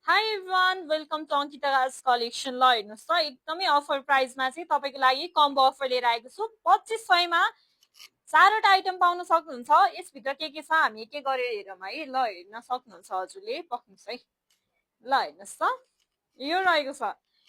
High everyone, welcome to Ankita's collection. ल हेर्नुहोस् त, एकदमै अफर प्राइसमा चाहिँ तपाईँको लागि कम्बो अफर लिएर आएको छु। 2500 मा 4वटा आइटम पाउन सक्नुहुन्छ। यसभित्र के छ हामी के गरेर हेरौँ है। ल हेर्न सक्नुहुन्छ हजुरले, पक्नुहोस् है। ल हेर्नुहोस् त, यो रहेको छ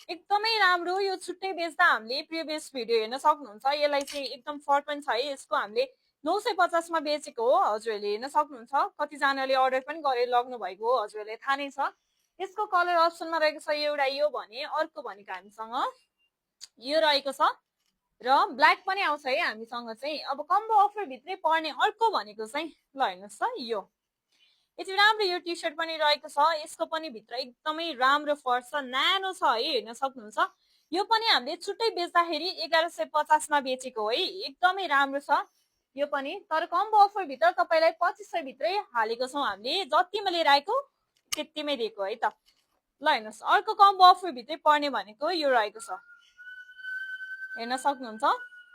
एकदमै राम्रो। यो छुट्टै बेच्दा हामीले प्रिभियस भिडियो हेर्न सक्नुहुन्छ। यसलाई चाहिँ एकदम फर पनि छ है। यसको हामीले 950 मा बेचेको हो, हजुरहरूले हेर्न सक्नुहुन्छ। कतिजनाले अर्डर पनि गरेर लग्नु भएको हो, हजुरहरूले थाहा नै छ। यसको कलर अप्सनमा रहेको छ एउटा यो भने, अर्को भनेको हामीसँग यो रहेको छ र ब्ल्याक पनि आउँछ है हामीसँग चाहिँ। अब कम्बो अफर भित्रै पर्ने अर्को भनेको चाहिँ ल हेर्नुहोस् त, यो यति राम्रो यो टी सर्ट पनि रहेको छ। यसको पनि भित्र एकदमै राम्रो फर्स छ, न्यानो छ है, हेर्न सक्नुहुन्छ। यो पनि हामीले छुट्टै बेच्दाखेरि 1150 मा बेचेको हो है, एकदमै राम्रो छ यो पनि। तर कम्बो अफर भित्र तपाईलाई 2500 भित्रै हालेको छौँ हामीले। जतिमा लिएर आएको त्यतिमै दिएको है त। ल हेर्नुहोस्, अर्को कम्बो अफर भित्रै पर्ने भनेको यो रहेको छ, हेर्न सक्नुहुन्छ।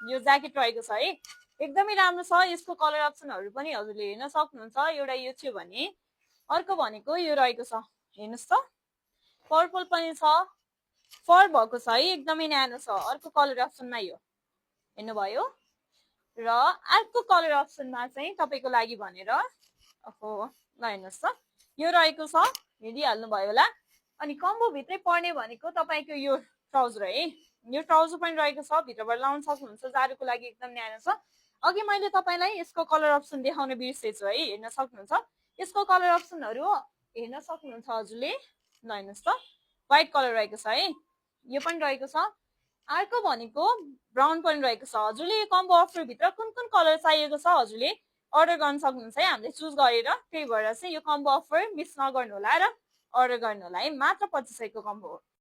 यो ज्याकेट रहेको छ है, एकदमै राम्रो छ। यसको कलर अप्सनहरू पनि हजुरले हेर्न सक्नुहुन्छ। एउटा यो थियो भने, अर्को भनेको यो रहेको छ, हेर्नुहोस् त, पर्पल पनि छ, फर भएको छ है, एकदमै न्यानो छ। अर्को कलर अप्सनमा यो हेर्नुभयो र अर्को कलर अप्सनमा चाहिँ तपाईँको लागि भनेर ओहो ल हेर्नुहोस् त, यो रहेको छ, हेरिहाल्नु भयो होला। अनि कम्बो भित्रै पर्ने भनेको तपाईँको यो ट्राउजर है, यो ट्राउजर पनि रहेको छ, भित्रबाट लाउन सक्नुहुन्छ। जाडोको लागि एकदम न्यानो छ। अघि मैले तपाईँलाई यसको कलर अप्सन देखाउन बिर्सेछु है, हेर्न सक्नुहुन्छ। यसको कलर अप्सनहरू हेर्न सक्नुहुन्छ हजुरले। ल हेर्नुहोस् त, व्हाइट कलर रहेको छ है, यो पनि रहेको छ। अर्को भनेको ब्राउन पनि रहेको छ। हजुरले यो कम्बो अफर भित्र कुन कुन कलर चाहिएको छ हजुरले अर्डर गर्न सक्नुहुन्छ है, हामीले चुज गरेर। त्यही भएर चाहिँ यो कम्बो अफर मिस नगर्नु होला र अर्डर गर्नु होला है। मात्र 2500 को कम्बो हो।